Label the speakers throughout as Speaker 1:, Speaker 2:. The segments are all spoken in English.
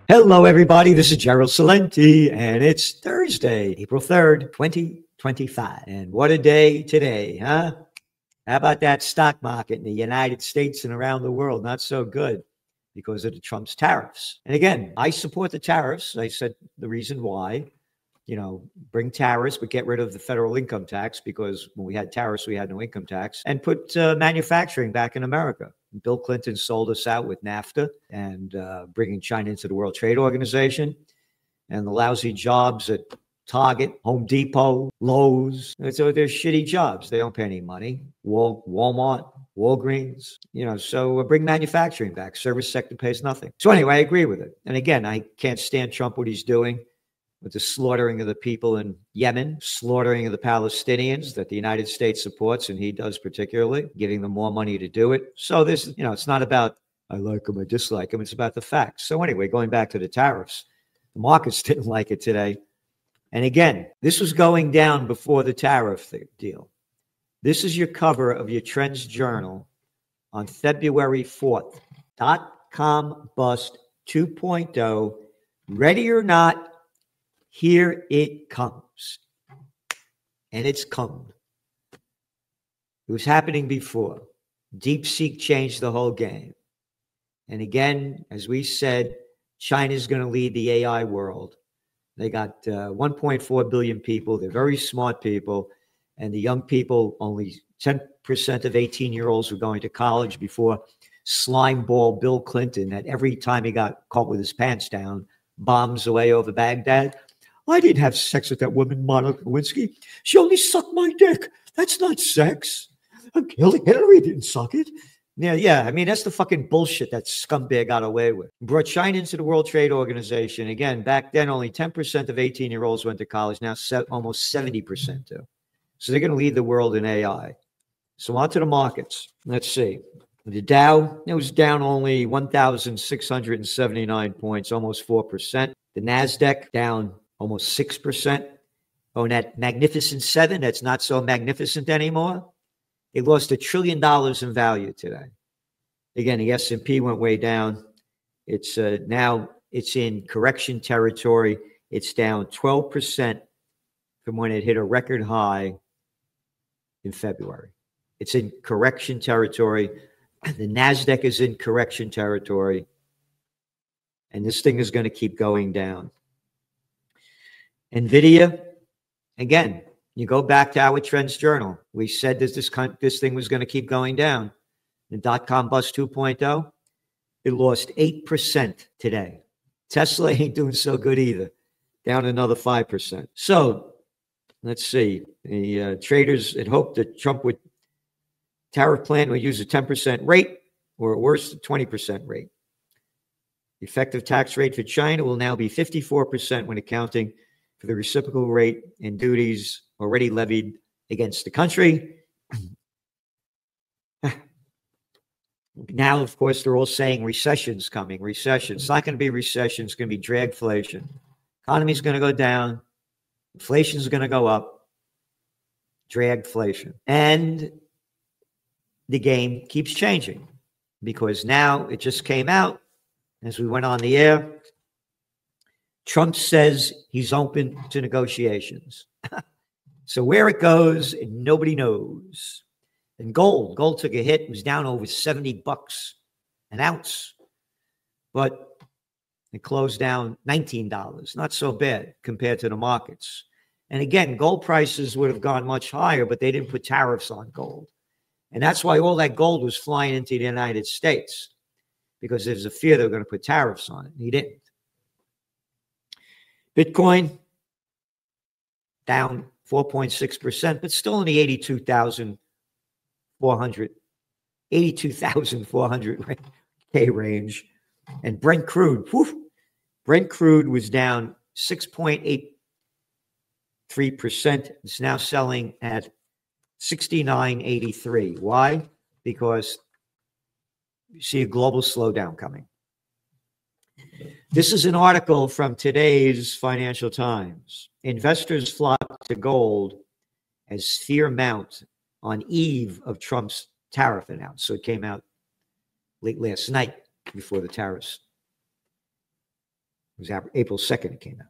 Speaker 1: Hello, everybody. This is Gerald Salenti, and it's Thursday, April 3rd, 2025. And what a day today, huh? How about that stock market in the United States and around the world? Not so good because of the Trump's tariffs. And again, I support the tariffs. I said the reason why, bring tariffs, but get rid of the federal income tax because when we had tariffs, we had no income tax, and put manufacturing back in America. Bill Clinton sold us out with NAFTA and bringing China into the World Trade Organization, and the lousy jobs at Target, Home Depot, Lowe's. So they're shitty jobs. They don't pay any money. Walmart, Walgreens, so bring manufacturing back. Service sector pays nothing. So anyway, I agree with it. And again, I can't stand Trump, what he's doing with the slaughtering of the people in Yemen, slaughtering of the Palestinians that the United States supports, and he does particularly, giving them more money to do it. So this, it's not about I like him or dislike him. It's about the facts. So anyway, going back to the tariffs, the markets didn't like it today. And again, this was going down before the tariff deal. This is your cover of your Trends Journal on February 4th. .com bust 2.0. Ready or not, here it comes. And it's come. It was happening before. DeepSeek changed the whole game. And again, as we said, China's going to lead the AI world. They got 1.4 billion people. They're very smart people. And the young people, only 10% of 18-year-olds were going to college before slimeball Bill Clinton, that every time he got caught with his pants down, bombs away over Baghdad. I didn't have sex with that woman, Monica Lewinsky. She only sucked my dick. That's not sex. Hillary didn't suck it. Yeah. I mean, that's the fucking bullshit that scumbag got away with. Brought China into the World Trade Organization. Again, back then, only 10% of 18-year-olds went to college. Now, almost 70% do. So they're going to lead the world in AI. So on to the markets. Let's see. The Dow, it was down only 1,679 points, almost 4%. The NASDAQ down almost 6%. Oh, and that Magnificent Seven, that's not so magnificent anymore. It lost $1 trillion in value today. Again, the S&P went way down. It's now it's in correction territory. It's down 12% from when it hit a record high in February. It's in correction territory. The NASDAQ is in correction territory. And this thing is going to keep going down. NVIDIA, again, you go back to our Trends Journal. We said that this thing was going to keep going down. The .com bust 2.0, it lost 8% today. Tesla ain't doing so good either, down another 5%. So let's see. The traders had hoped that Trump would tariff plan would use a 10% rate or worse, a 20% rate. The effective tax rate for China will now be 54% when accounting for the reciprocal rate and duties already levied against the country. Now, of course, they're all saying recession's coming. Recession. It's not going to be recession. It's going to be dragflation. Economy's going to go down. Inflation's going to go up. Dragflation. And the game keeps changing because now it just came out as we went on the air. Trump says he's open to negotiations. So where it goes, nobody knows. And gold took a hit. It was down over $70 an ounce, but it closed down $19. Not so bad compared to the markets. And again, gold prices would have gone much higher, but they didn't put tariffs on gold. And that's why all that gold was flying into the United States, because there's a fear they're going to put tariffs on it. He didn't. Bitcoin down 4.6%, but still in the 82,400K range. And Brent crude was down 6.83%. It's now selling at 69.83. Why? Because you see a global slowdown coming. This is an article from today's Financial Times. Investors flock to gold as fear mounts on eve of Trump's tariff announcement. So it came out late last night before the tariffs It was April 2nd it came out.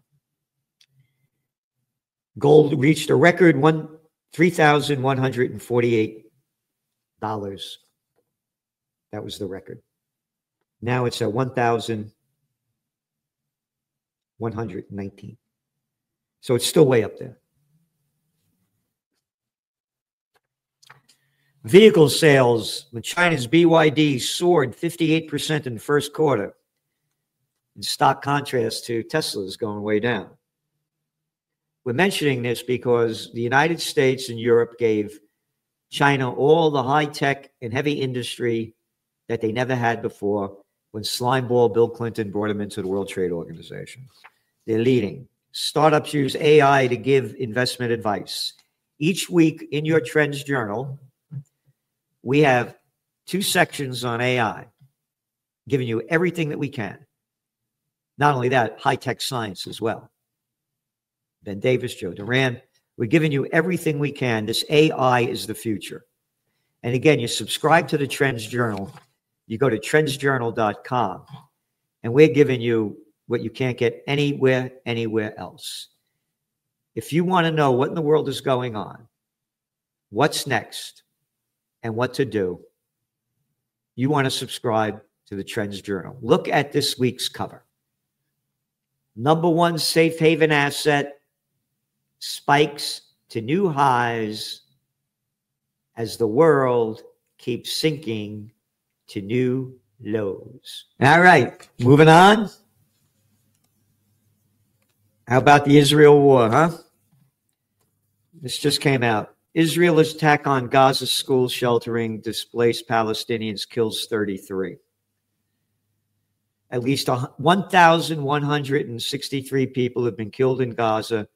Speaker 1: Gold reached a record $3,148. That was the record. Now it's at 1,119. So it's still way up there. Vehicle sales when China's BYD soared 58% in the first quarter, in stark contrast to Tesla's going way down. We're mentioning this because the United States and Europe gave China all the high-tech and heavy industry that they never had before when slimeball Bill Clinton brought them into the World Trade Organization. They're leading. Startups use AI to give investment advice. Each week in your Trends Journal, we have 2 sections on AI, giving you everything that we can. Not only that, high-tech science as well. Ben Davis, Joe Duran, we're giving you everything we can. This AI is the future. And again, you subscribe to the Trends Journal. You go to trendsjournal.com, and we're giving you what you can't get anywhere else. If you want to know what in the world is going on, what's next, and what to do, you want to subscribe to the Trends Journal. Look at this week's cover. #1 safe haven asset spikes to new highs as the world keeps sinking to new lows. All right, moving on. How about the Israel war, huh? This just came out. Israel's attack on Gaza school sheltering displaced Palestinians kills 33. At least 1,163 people have been killed in Gaza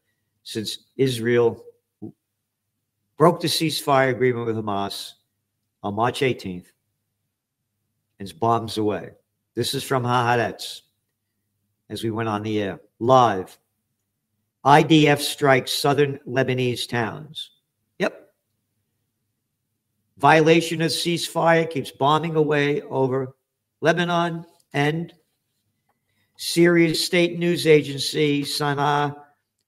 Speaker 1: since Israel broke the ceasefire agreement with Hamas on March 18th and bombs away. This is from Haaretz as we went on the air. Live. IDF strikes southern Lebanese towns. Yep. Violation of ceasefire keeps bombing away over Lebanon, and Syria's state news agency, Sana'a,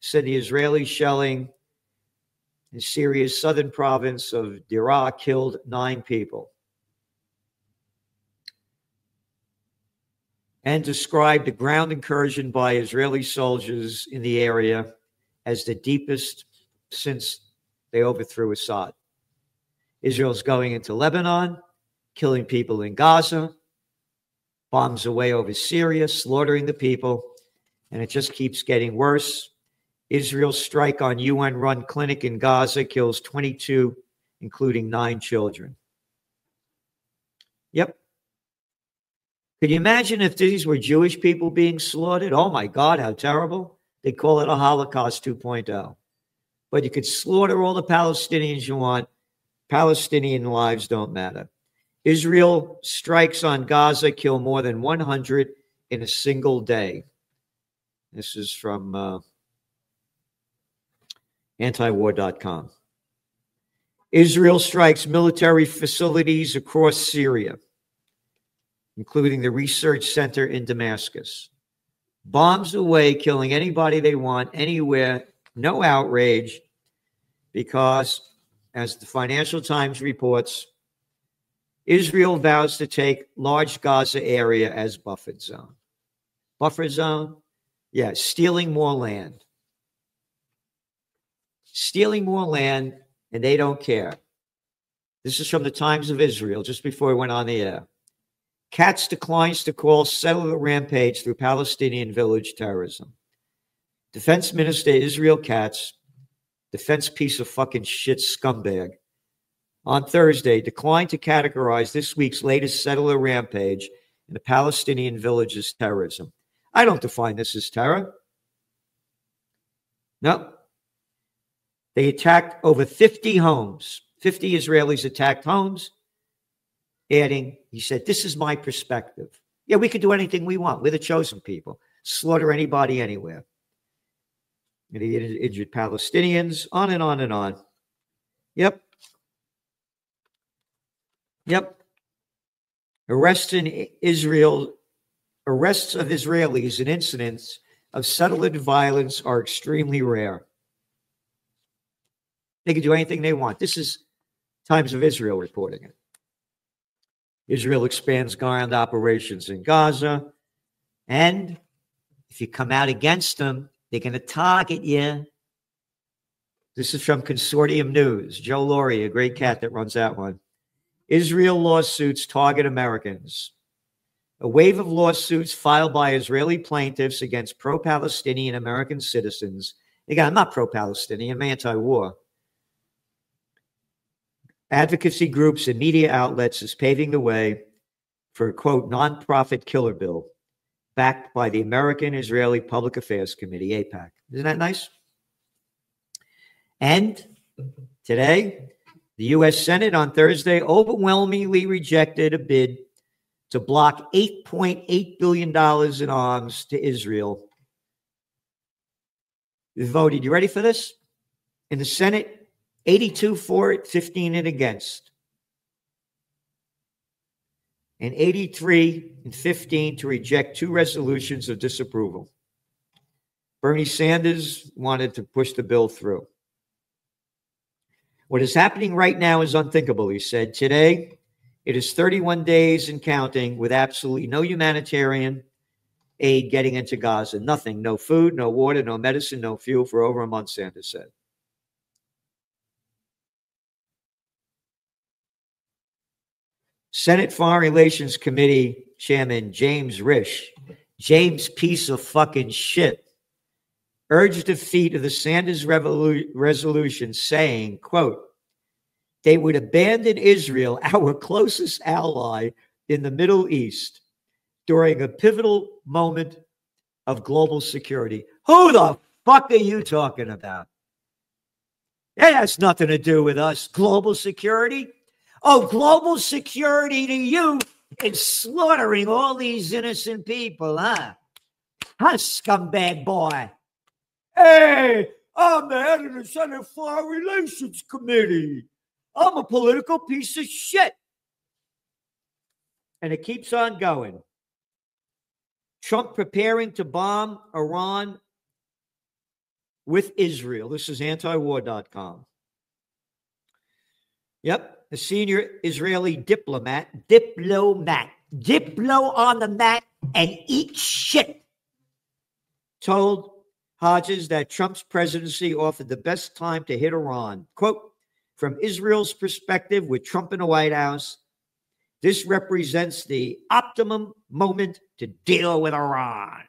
Speaker 1: said the Israeli shelling in Syria's southern province of Daraa killed 9 people. And described the ground incursion by Israeli soldiers in the area as the deepest since they overthrew Assad. Israel's going into Lebanon, killing people in Gaza, bombs away over Syria, slaughtering the people, and it just keeps getting worse. Israel's strike on UN-run clinic in Gaza kills 22, including 9 children. Yep. Could you imagine if these were Jewish people being slaughtered? Oh my God, how terrible. They call it a Holocaust 2.0. But you could slaughter all the Palestinians you want. Palestinian lives don't matter. Israel strikes on Gaza kill more than 100 in a single day. This is from antiwar.com. Israel strikes military facilities across Syria, including the research center in Damascus. Bombs away, killing anybody they want, anywhere, no outrage, because, as the Financial Times reports, Israel vows to take large Gaza area as buffer zone. Buffer zone? Yeah, stealing more land. Stealing more land, and they don't care. This is from the Times of Israel, just before we went on the air. Katz declines to call settler rampage through Palestinian village terrorism. Defense Minister Israel Katz, defense piece of fucking shit scumbag, on Thursday declined to categorize this week's latest settler rampage in the Palestinian village as terrorism. I don't define this as terror. No. They attacked over 50 homes. 50 Israelis attacked homes, adding, he said, this is my perspective. Yeah, we could do anything we want. We're the chosen people. Slaughter anybody anywhere. And he injured Palestinians, on and on and on. Yep. Yep. Arrests arrests of Israelis and incidents of settlement violence are extremely rare. They can do anything they want. This is Times of Israel reporting it. Israel expands ground operations in Gaza. And if you come out against them, they're going to target you. This is from Consortium News. Joe Laurie, a great cat that runs that one. Israel lawsuits target Americans. A wave of lawsuits filed by Israeli plaintiffs against pro-Palestinian American citizens. Again, I'm not pro-Palestinian, I'm anti-war. Advocacy groups and media outlets is paving the way for a, quote, nonprofit killer bill backed by the American Israeli Public Affairs Committee, AIPAC. Isn't that nice? And today, the U.S. Senate on Thursday overwhelmingly rejected a bid to block $8.8 billion in arms to Israel. They voted, you ready for this? In the Senate, 82 for it, 15 and against. And 83 and 15 to reject two resolutions of disapproval. Bernie Sanders wanted to push the bill through. What is happening right now is unthinkable, he said. Today, it is 31 days and counting with absolutely no humanitarian aid getting into Gaza. Nothing, no food, no water, no medicine, no fuel for over a month, Sanders said. Senate Foreign Relations Committee Chairman James Risch, James piece of fucking shit, urged defeat of the Sanders resolution, saying, quote, they would abandon Israel, our closest ally in the Middle East, during a pivotal moment of global security. Who the fuck are you talking about? It has nothing to do with us. Global security? Oh, global security to you is slaughtering all these innocent people, huh? Huh, scumbag boy? Hey, I'm the head of the Senate Foreign Relations Committee. I'm a political piece of shit. And it keeps on going. Trump preparing to bomb Iran with Israel. This is antiwar.com. Yep. A senior Israeli diplo on the mat and eat shit, told Hodges that Trump's presidency offered the best time to hit Iran. Quote, from Israel's perspective, with Trump in the White House, this represents the optimum moment to deal with Iran.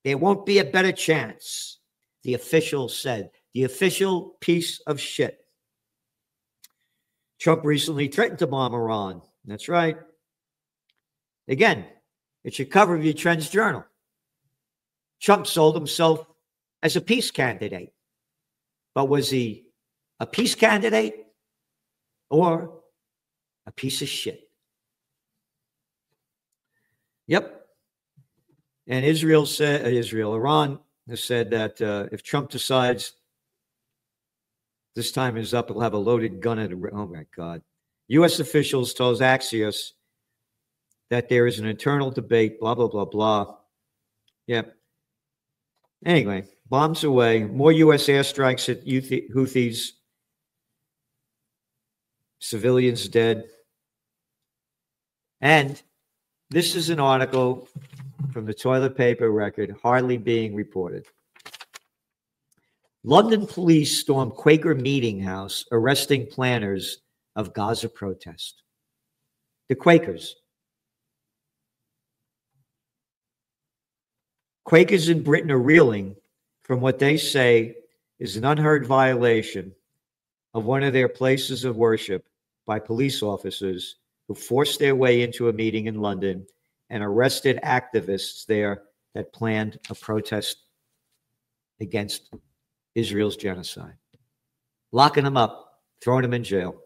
Speaker 1: There won't be a better chance, the official said. The official piece of shit. Trump recently threatened to bomb Iran. That's right. Again, it should cover the Trends Journal. Trump sold himself as a peace candidate. But was he a peace candidate or a piece of shit? Yep. And Iran has said that if Trump decides this time is up, he'll have a loaded gun at oh my God. U.S. officials told Axios that there is an internal debate, blah, blah, blah, blah. Yep. Anyway, bombs away. More U.S. airstrikes at Houthis. Civilians dead. And this is an article from the toilet paper record hardly being reported. London police stormed Quaker meeting house, arresting planners of Gaza protest. The Quakers. Quakers in Britain are reeling from what they say is an unheard violation of one of their places of worship by police officers who forced their way into a meeting in London and arrested activists there that planned a protest against Israel's genocide. Locking them up, throwing them in jail.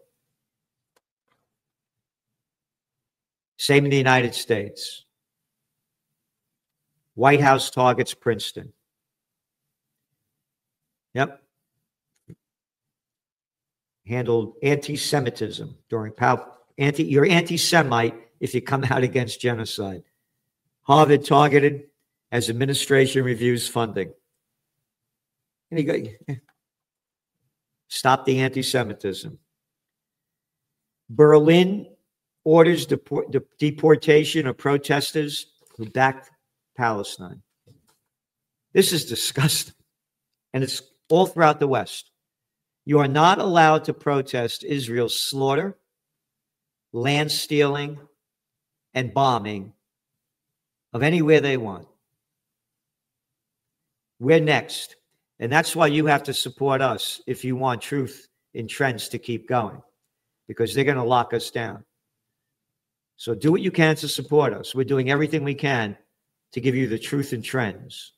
Speaker 1: Same in the United States. White House targets Princeton. Yep. Handled anti-Semitism during you're anti-Semite if you come out against genocide. Harvard targeted as administration reviews funding. And he go, stop the anti-Semitism. Berlin orders deportation of protesters who backed Palestine. This is disgusting. And it's all throughout the West. You are not allowed to protest Israel's slaughter, land stealing, and bombing of anywhere they want. We're next. And that's why you have to support us if you want truth in trends to keep going, because they're going to lock us down. So do what you can to support us. We're doing everything we can to give you the truth in trends.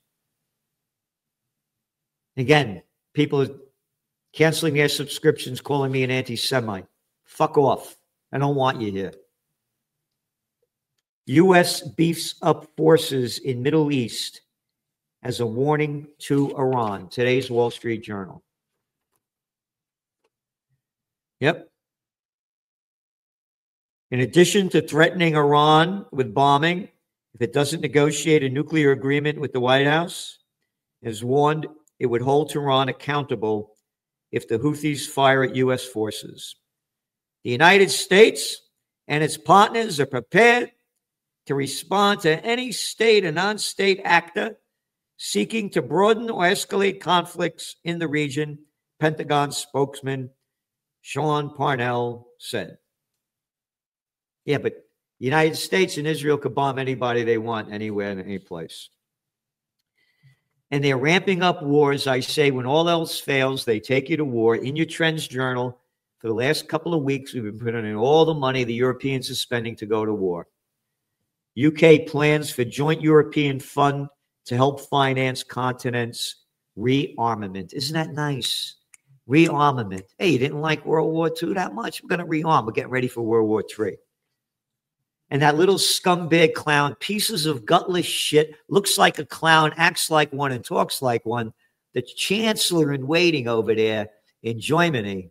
Speaker 1: Again, people are canceling their subscriptions, calling me an anti-Semite. Fuck off. I don't want you here. U.S. beefs up forces in Middle East as a warning to Iran. Today's Wall Street Journal. Yep. In addition to threatening Iran with bombing, if it doesn't negotiate a nuclear agreement with the White House, it has warned it would hold Tehran accountable if the Houthis fire at U.S. forces. The United States and its partners are prepared to respond to any state and non-state actor seeking to broaden or escalate conflicts in the region, Pentagon spokesman Sean Parnell said. Yeah, but the United States and Israel could bomb anybody they want, anywhere and any place. And they're ramping up wars. I say when all else fails, they take you to war. In your Trends Journal, for the last couple of weeks, we've been putting in all the money the Europeans are spending to go to war. UK plans for joint European fund to help finance continent's rearmament. Isn't that nice? Rearmament. Hey, you didn't like World War II that much? We're going to rearm. We're getting ready for World War III. And that little scumbag clown, pieces of gutless shit, looks like a clown, acts like one, and talks like one. The chancellor in waiting over there in Germany,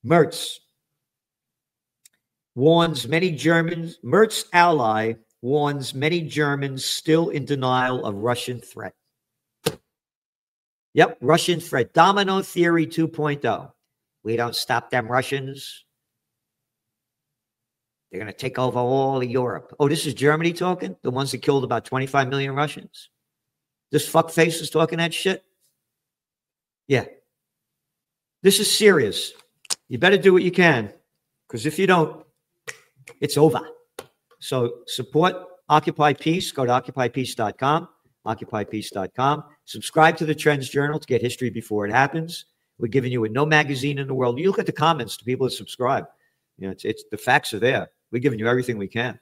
Speaker 1: Merz, warns many Germans, Merz ally warns many Germans still in denial of Russian threat. Yep, Russian threat. Domino theory 2.0. We don't stop them Russians. They're going to take over all of Europe. Oh, this is Germany talking? The ones that killed about 25 million Russians? This fuckface is talking that shit? Yeah. This is serious. You better do what you can, because if you don't, it's over. So support Occupy Peace. Go to occupypeace.com, occupypeace.com. Subscribe to the Trends Journal to get history before it happens. We're giving you no magazine in the world. You look at the comments to people that subscribe. You know, it's the facts are there. We're giving you everything we can.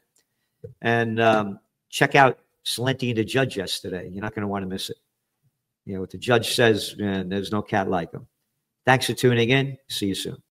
Speaker 1: And check out Salenti and the Judge yesterday. You're not going to want to miss it. You know, what the judge says, man, there's no cat like him. Thanks for tuning in. See you soon.